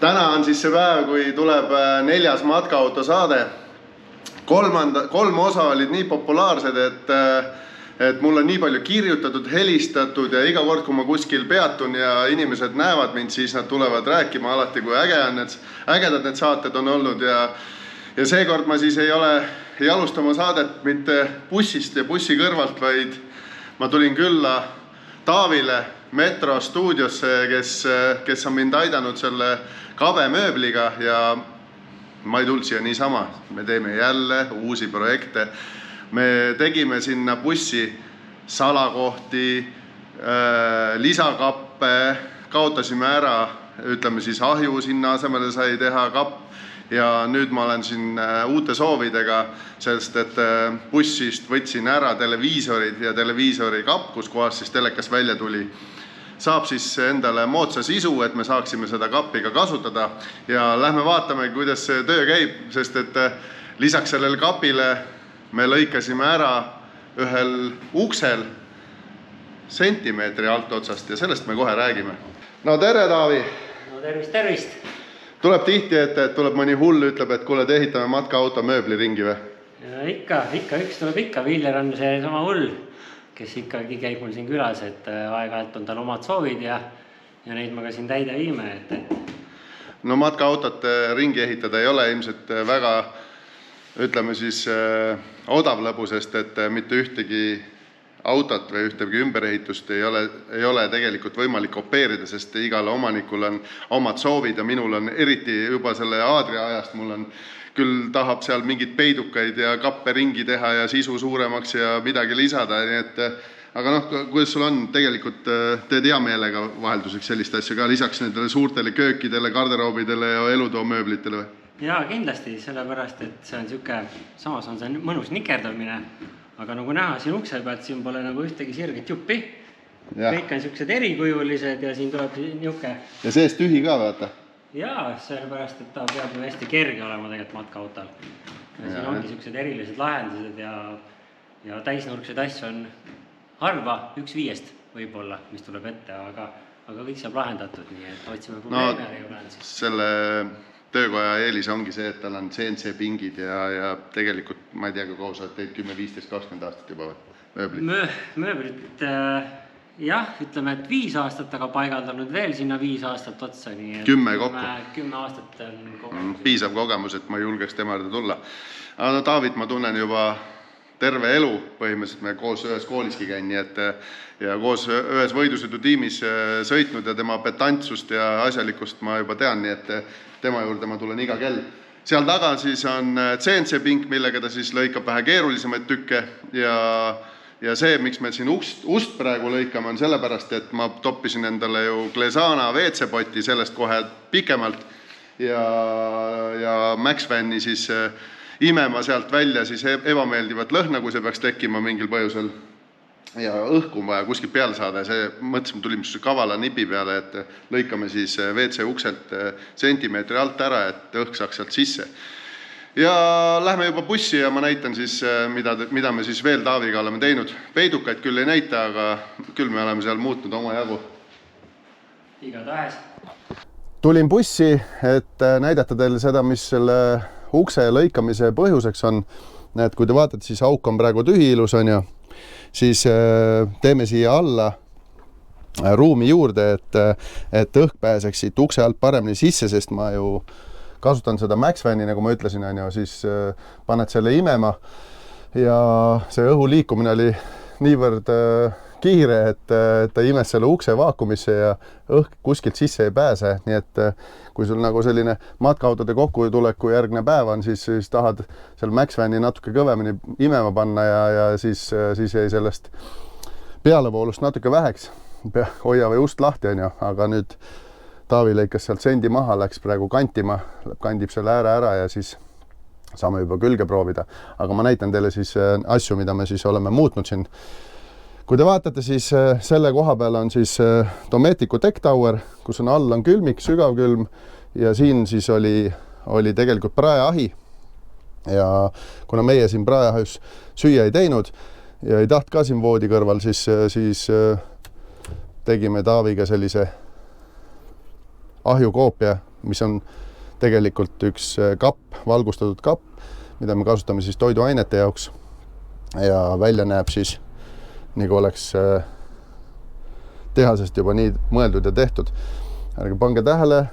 Täna on siis see päev, kui tuleb 4. matkaauto saade. Kolm osa olid nii populaarsed, et mul on nii palju kirjutatud, helistatud ja iga kord, kui ma kuskil peatun ja inimesed näevad mind, siis nad tulevad rääkima alati, kui ägedad need saated on olnud. Ja seekord ma siis ei alustama saadet mitte bussist ja bussi kõrvalt, vaid ma tulin külla Taavile Metro stuudiosse, kes on mind aidanud selle kabe mööbliga ja ma ei tulnud siia niisama. Me teeme jälle uusi projekte. Me tegime sinna bussi salakohti, lisakappe, kaotasime ära, ütleme siis ahju, sinna asemele sai teha kapp. Ja nüüd ma olen siin uute soovidega, sest et bussist võtsin ära televiisorid ja televiisori kapp, kus kohas siis telekas välja tuli. Saab siis endale moodsa sisu, et me saaksime seda kappi ka kasutada ja lähme vaatame, kuidas see töö käib, sest et lisaks sellele kapile me lõikasime ära ühel uksel sentimeetri alt otsast ja sellest me kohe räägime. No tere, Taavi! No tervist! Tuleb tihti, et tuleb mõni hull, ütleb, et kuule, te ehitame matkaauto mööbli ringi või? Ikka, üks tuleb ikka. Viljar on see sama hull, kes ikkagi käib mul siin külas, et aeg-ajalt on tal omad soovid ja neid ma ka siin täide viime. No matkaautot ringi ehitada ei ole ilmselt väga, ütleme siis, odav lõbu, sest et mitte ühtegi autot või ühtegi ümberehitust ei ole tegelikult võimalik kopeerida, sest igal omanikul on omad soovid ja minul on eriti juba selle Aadria ajast, mul on küll tahab seal mingid peidukaid ja kappe ringi teha ja sisu suuremaks ja midagi lisada, nii et aga kuidas sul on, tegelikult teed hea meelega vahelduseks sellist asja ka lisaks nendele suurtele köökidele, garderoobidele ja elutoomööblitele või? Jaa, kindlasti, sellepärast, et see on siuke, samas on see mõnus nikerdamine, aga nagu näha siin ukse pealt, siin pole nagu ühtegi sirget juppi. Kõik on siuksed erikujulised ja siin tuleb niuke. Ja seest tühi ka, vaata? Jaa, sellepärast, et ta peab ju hästi kerge olema tegelikult matkaautol. Ja siin ongi siuksed erilised lahendused ja täisnurksed asju on harva, 1/5 võib-olla, mis tuleb ette, aga kõik saab lahendatud, nii et otsime probleeme ja selle töökoja eelis ongi see, et tal on CNC pingid ja tegelikult, ma ei tea, kui kaua sa teed 10, 15, 20 aastat juba mööblit? Mööblit, jah, ütleme, et 5 aastat, aga paigaldanud veel sinna 5 aastat otsa. 10 kokku? 10 aastat on kogemus. Piisav kogemus, et ma julgeks tema juurde tulla. Aga Taavit ma tunnen juba terve elu, põhimõtteliselt me koos ühes kooliski käin, nii et ja koos ühes võidusõidutiimis sõitnud ja tema petantsust ja asjalikkust ma juba tean, nii et tema juurde ma tulen iga kell. Seal taga siis on CNC pink, millega ta siis lõikab vähe keerulisemaid tükke ja see, miks me siin ust praegu lõikame, on sellepärast, et ma toppisin endale ju Glesana WC-poti sellest kohe pikemalt ja Maxvani siis imema sealt välja siis ebameeldivat lõhna, kui see peaks tekkima mingil põhjusel. Ja õhku on vaja kuskilt peale saada ja see mõtlesime, tulime kavala nipi peale, et lõikame siis WC ukselt sentimeetri alt ära, et õhk saaks sealt sisse. Ja lähme juba bussi ja ma näitan siis, mida me siis veel Taaviga oleme teinud. Peidukaid küll ei näita, aga küll me oleme seal muutnud oma jagu. Igatahes. Tulin bussi, et näidata teile seda, mis selle ukse lõikamise põhjuseks on. Et kui te vaatate, siis auk on praegu tühi ilus on ja siis teeme siia alla ruumi juurde, et õhk pääseks siit ukse alt paremini sisse, sest ma ju kasutan seda Maxvani, nagu ma ütlesin, siis paned selle imema ja see õhu liikumine oli niivõrd kiire, et ta imes selle ukse vaakumisse ja õhk kuskilt sisse ei pääse, nii et kui sul nagu selline matkaautode kokkutuleku järgne päev on, siis tahad seal Maxvani natuke kõvemini imema panna ja siis jäi sellest pealevoolust natuke väheks. Hoia või ust lahti on ju, aga nüüd Taavi lõikas sealt sendi maha, läks praegu kantima, kandib selle ääre ära ja siis saame juba külge proovida. Aga ma näitan teile siis asju, mida me siis oleme muutnud siin. Kui te vaatate, siis selle koha peal on siis Dometico Tech Tower, kus on all on külmik, sügavkülm ja siin siis oli tegelikult praeahi. Ja kuna meie siin praeahus süüa ei teinud ja ei taht ka siin voodi kõrval, siis tegime Taaviga sellise ahjukoopia mis on tegelikult üks kapp, valgustatud kapp, mida me kasutame siis toiduainete jaoks ja välja näeb siis nagu oleks tehasest juba nii mõeldud ja tehtud. Ärge pange tähele,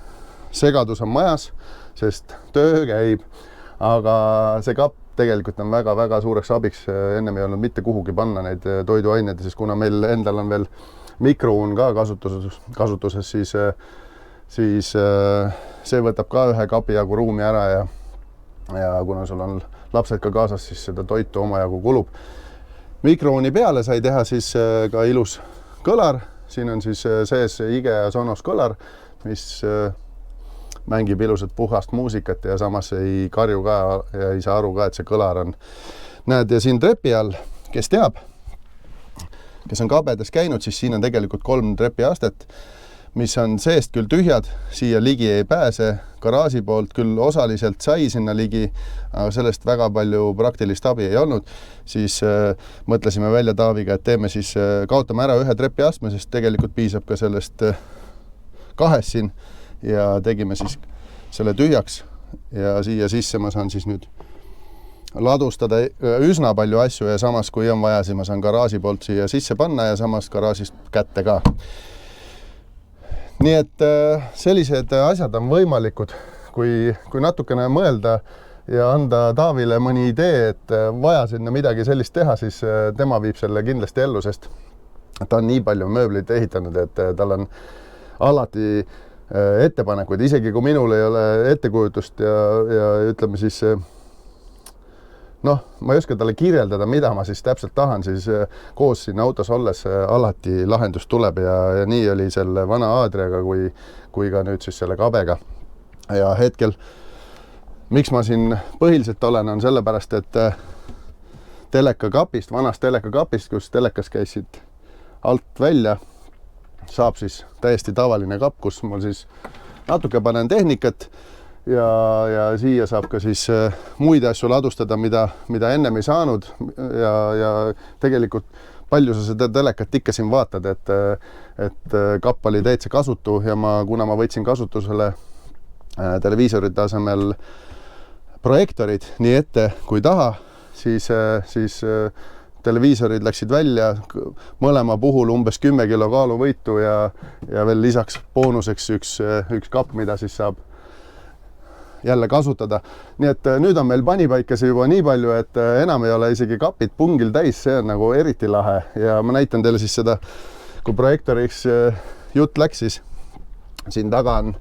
segadus on majas, sest töö käib, aga see kapp tegelikult on väga-väga suureks abiks. Ennem ei olnud mitte kuhugi panna neid toiduaineid, sest kuna meil endal on veel mikrouun ka kasutuses, siis see võtab ka ühe kapi jagu ruumi ära ja kuna sul on lapsed ka kaasas, siis seda toitu omajagu kulub. Mikrouuni peale sai teha siis ka ilus kõlar. Siin on siis sees IGEA Sonos kõlar, mis mängib ilusat puhast muusikat ja samas ei karju ka ja ei saa aru ka, et see kõlar on. Näed, ja siin trepi all, kes teab, kes on kabedas käinud, siis siin on tegelikult 3 trepiastet, mis on seest küll tühjad, siia ligi ei pääse. Garaaži poolt küll osaliselt sai sinna ligi, aga sellest väga palju praktilist abi ei olnud. Siis mõtlesime välja Taaviga, et teeme siis, kaotame ära ühe trepiastme, sest tegelikult piisab ka sellest 2 siin ja tegime siis selle tühjaks ja siia sisse ma saan siis nüüd ladustada üsna palju asju ja samas kui on vaja, siis ma saan garaaži poolt siia sisse panna ja samas garaažist kätte ka. Nii et sellised asjad on võimalikud, kui natukene mõelda ja anda Taavile mõni idee, et vaja sinna midagi sellist teha, siis tema viib selle kindlasti ellu, sest ta on nii palju mööblit ehitanud, et tal on alati ettepanekuid, isegi kui minul ei ole ettekujutust ja ütleme siis ma ei oska talle kirjeldada, mida ma siis täpselt tahan, siis koos siin autos olles alati lahendus tuleb ja nii oli selle vana Aadriaga kui ka nüüd siis selle kabega. Ja hetkel, miks ma siin põhiliselt olen, on sellepärast, et telekakapist, vanast telekakapist, kus telekas käisid alt välja, saab siis täiesti tavaline kapp, kus mul siis natuke panen tehnikat ja siia saab ka siis muid asju ladustada, mida ennem ei saanud ja tegelikult palju sa seda telekat ikka siin vaatad, et kapp oli täitsa kasutu ja kuna ma võtsin kasutusele televiisorite asemel projektorid nii ette kui taha, siis televiisorid läksid välja, mõlema puhul umbes 10 kilo kaaluvõitu ja veel lisaks boonuseks üks kapp, mida siis saab jälle kasutada. Nii et nüüd on meil panipaikasi juba nii palju, et enam ei ole isegi kapid pungil täis, see on nagu eriti lahe ja ma näitan teile siis seda, kui projektoriks jutt läks, siis siin taga on,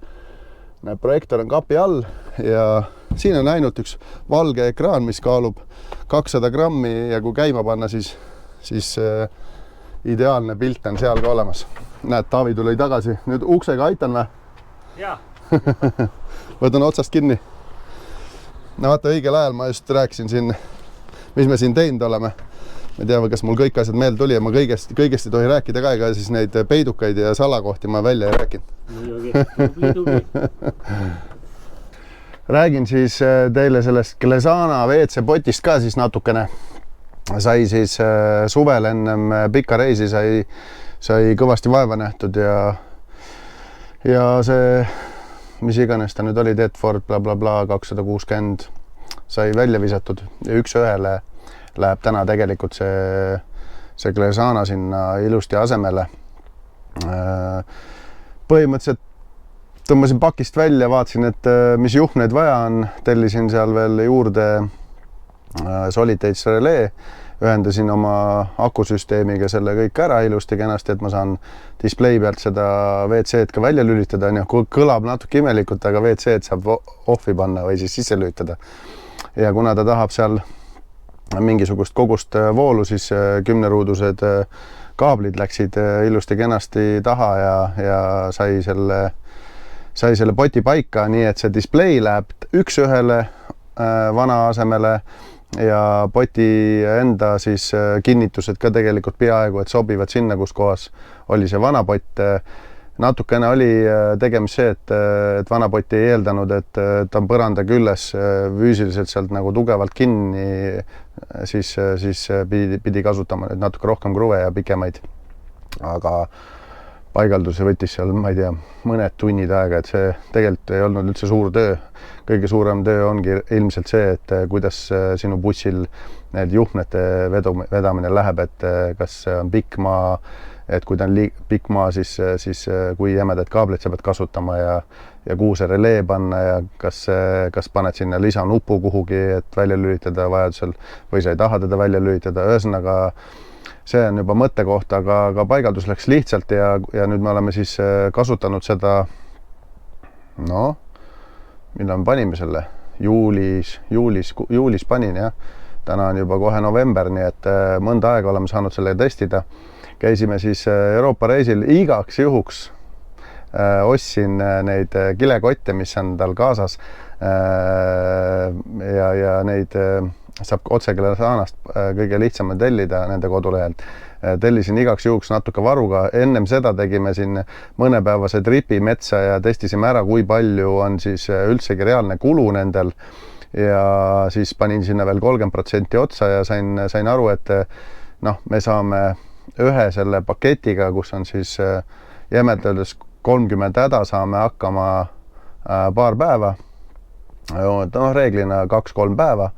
projektor on kapi all ja siin on ainult üks valge ekraan, mis kaalub 200 grammi ja kui käima panna, siis ideaalne pilt on seal ka olemas. Näed, Taavi tuli tagasi. Nüüd uksega aitan või? Jaa. Võtan otsast kinni. No vaata, õigel ajal ma just rääkisin siin, mis me siin teinud oleme. Ma ei tea, kas mul kõik asjad meel tuli ja ma kõigest ei tohi rääkida ka, ega siis neid peidukaid ja salakohti ma välja ei rääkinud. Muidugi. Räägin siis teile sellest Glesana WC potist ka siis natukene. Sai siis suvel ennem pika reisi sai kõvasti vaeva nähtud ja see, mis iganes ta nüüd oli, Tedford blablabla 260 sai välja visatud ja üks ühele läheb täna tegelikult see Glesana sinna ilusti asemele. Põhimõtteliselt tõmbasin pakist välja, vaatasin, et mis juhtmeid vaja on, tellisin seal veel juurde Solitates Relais, ühendasin oma akusüsteemiga selle kõik ära ilusti kenasti, et ma saan display pealt seda WC-d ka välja lülitada. Kõlab natuke imelikult, aga WC-d saab offi panna või siis sisse lülitada. Ja kuna ta tahab seal mingisugust kogust voolu, siis 10-ruudused kaablid läksid ilusti kenasti taha ja sai selle poti paika, nii et see display läheb üks ühele vana asemele ja poti enda siis kinnitused ka tegelikult peaaegu, et sobivad sinna, kus kohas oli see vana pott. Natukene oli tegemist see, et vana pott ei eeldanud, et ta on põranda külles füüsiliselt sealt nagu tugevalt kinni, siis pidi kasutama nüüd natuke rohkem kruve ja pikemaid. Aga paigaldus võttis seal, ma ei tea, mõned tunnid aega, et see tegelikult ei olnud üldse suur töö. Kõige suurem töö ongi ilmselt see, et kuidas sinu bussil need juhtmete vedamine läheb, et kas on pikk maa, et kui ta on pikk maa, siis kui jämedaid kaableid sa pead kasutama ja kuhu see relee panna ja kas paned sinna lisanupu kuhugi, et välja lülitada vajadusel või sa ei taha teda välja lülitada. Ühesõnaga, see on juba mõtte kohta, aga paigaldus läks lihtsalt ja nüüd me oleme siis kasutanud seda, millal me panime selle? Juulis panin, jah. Täna on juba kohe november, nii et mõnda aega oleme saanud selle testida. Käisime siis Euroopa reisil igaks juhuks. Ostsin neid kilekotte, mis on tal kaasas ja neid saab otse Glesanast kõige lihtsam tellida nende kodulehelt. Tellisin igaks juhuks natuke varuga. Ennem seda tegime siin mõnepäevase tripi metsa ja testisime ära, kui palju on siis üldsegi reaalne kulu nendel. Ja siis panin sinna veel 30% otsa ja sain aru, et me saame ühe selle paketiga, kus on siis jämedades 30 häda, saame hakkama paar päeva. Reeglina 2-3 päeva.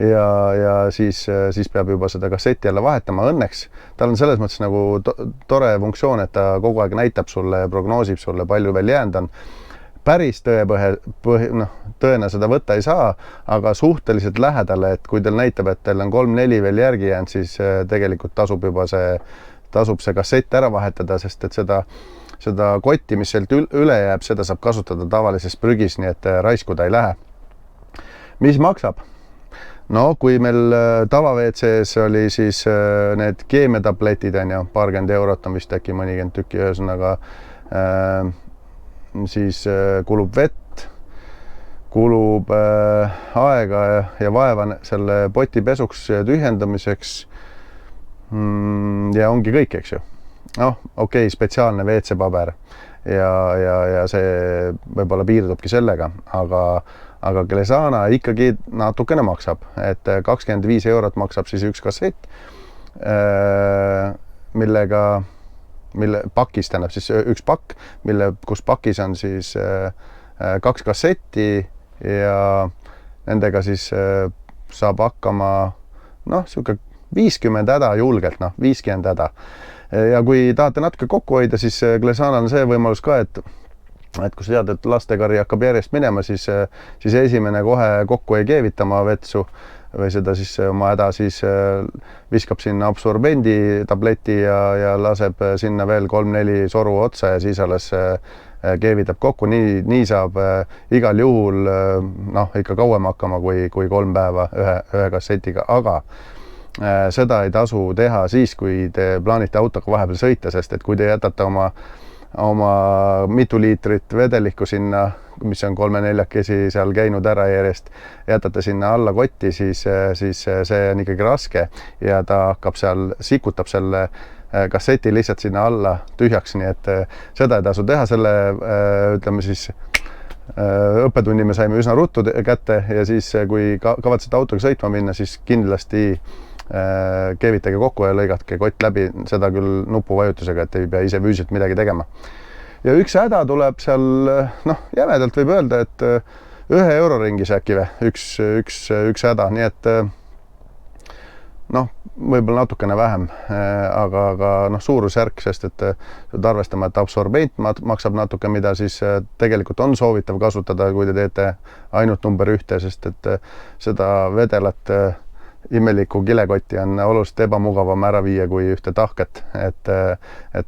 Ja siis peab juba seda kasseti jälle vahetama. Õnneks tal on selles mõttes nagu tore funktsioon, et ta kogu aeg näitab sulle ja prognoosib sulle, palju veel jäänud on. Päris tõena seda võtta ei saa, aga suhteliselt lähedale, et kui teil näitab, et teil on 3-4 veel järgi jäänud, siis tegelikult tasub see kassett ära vahetada, sest et seda kotti, mis sealt üle jääb, seda saab kasutada tavalises prügis, nii et raiskuda ei lähe. Mis maksab? Kui meil tava-WC-s oli siis need keemiatabletid, paarkümmend eurot on vist äkki mõnikümmend tükki, ühesõnaga siis kulub vett, kulub aega ja vaeva selle poti pesuks ja tühjendamiseks ja ongi kõik, eks ju. Okei, spetsiaalne WC-paber ja see võib-olla piirdubki sellega, aga Glesana ikkagi natukene maksab, et 25 eurot maksab siis üks kassett, mille pakis tähendab siis üks pakk, kus pakis on siis 2 kassetti ja nendega siis saab hakkama siuke 50 häda julgelt, 50 häda. Ja kui tahate natuke kokku hoida, siis Glesanal on see võimalus ka, et kui sa tead, et lastekari hakkab järjest minema, siis esimene kohe kokku ei keevitama vetsu või seda siis oma häda, siis viskab sinna absorbendi tableti ja laseb sinna veel 3-4 soru otsa ja siis alles keevitab kokku. Nii saab igal juhul ikka kauem hakkama kui 3 päeva ühe kassetiga, aga seda ei tasu teha siis, kui te plaanite autoga vahepeal sõita, sest et kui te jätate oma mitu liitrit vedelikku sinna, mis on 3-4 seal käinud ära järjest, jätate sinna alla kotti, siis see on ikkagi raske ja ta hakkab seal, sikutab selle kasseti lihtsalt sinna alla tühjaks, nii et seda ei tasu teha. Selle, ütleme siis, õppetunni me saime üsna ruttu kätte ja siis, kui kavatsete autoga sõitma minna, siis kindlasti keevitage kokku ja lõigatke kott läbi, seda küll nupuvajutusega, et ei pea ise füüsiliselt midagi tegema. Ja üks häda tuleb seal, jämedalt võib öelda, et 1 euro ringis äkki üks häda, nii et võib-olla natukene vähem, aga suurusjärk, sest et pead arvestama, et absorbent maksab natuke, mida siis tegelikult on soovitav kasutada, kui te teete ainult number 1, sest et seda vedelat imelikku kilekotti on oluliselt ebamugavam ära viia kui ühte tahket, et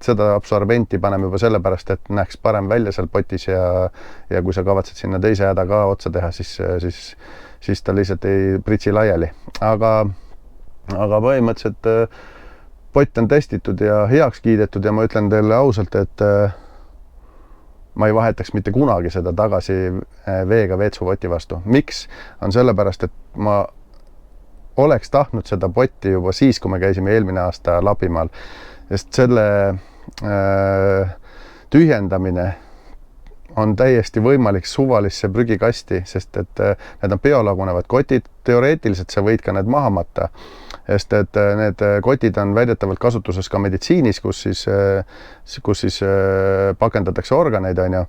seda absorbenti paneme juba sellepärast, et näeks parem välja seal potis ja kui sa kavatsed sinna teise häda ka otsa teha, siis ta lihtsalt ei pritsi laiali. Aga põhimõtteliselt pott on testitud ja heaks kiidetud ja ma ütlen teile ausalt, et ma ei vahetaks mitte kunagi seda tagasi veega veetsupoti vastu. Miks? On sellepärast, et ma oleks tahtnud seda potti juba siis, kui me käisime eelmine aasta Lapimaal, sest selle tühjendamine on täiesti võimalik suvalisse prügikasti, sest et need on biolagunevad kotid, teoreetiliselt sa võid ka need maha matta, sest et need kotid on väidetavalt kasutuses ka meditsiinis, kus siis pakendatakse organeid, on ju.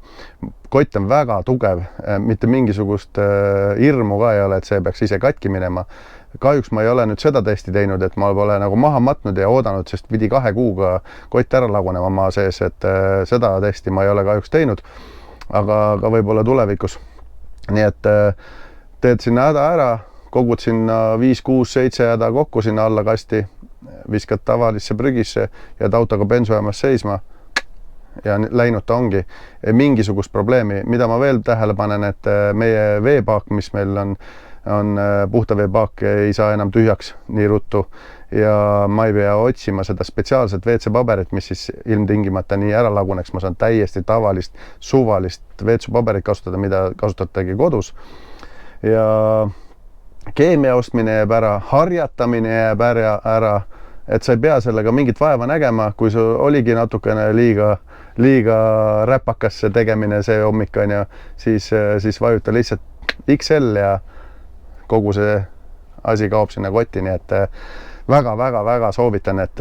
Kott on väga tugev, mitte mingisugust hirmu ka ei ole, et see peaks ise katki minema. Kahjuks ma ei ole nüüd seda testi teinud, et ma pole nagu maha matnud ja oodanud, sest pidi 2 kuuga kott ära lagunema maa sees, et seda testi ma ei ole kahjuks teinud, aga võib-olla tulevikus. Nii et teed sinna häda ära, kogud sinna 5, 6, 7 häda kokku sinna alla kasti, viskad tavalisse prügisse, jääd autoga bensujaamas seisma ja läinud ta ongi. Mingisugust probleemi, mida ma veel tähele panen, et meie veepaak, mis meil on puhta veepaak, ei saa enam tühjaks nii ruttu ja ma ei pea otsima seda spetsiaalset WC-paberit, mis siis ilmtingimata nii ära laguneks. Ma saan täiesti tavalist, suvalist WC-paberit kasutada, mida kasutatagi kodus. Ja keemia ostmine jääb ära, harjatamine jääb ära, et sa ei pea sellega mingit vaeva nägema, kui sul oligi natukene liiga räpakas see tegemine see hommik, on ju, siis vajuta lihtsalt XL ja kogu see asi kaob sinna kotti, nii et väga soovitan, et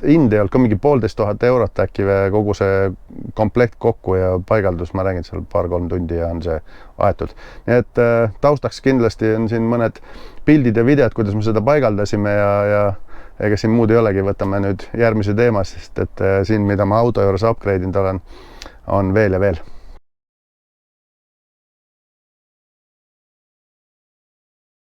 hind ei olnud ka mingi 1500 eurot äkki kogu see komplekt kokku ja paigaldus, ma räägin seal 2-3 tundi ja on see aetud. Nii et taustaks kindlasti on siin mõned pildid ja videod, kuidas me seda paigaldasime ja ega siin muud ei olegi, võtame nüüd järgmise teema, sest et siin, mida ma auto juures upgrade'inud olen, on veel ja veel.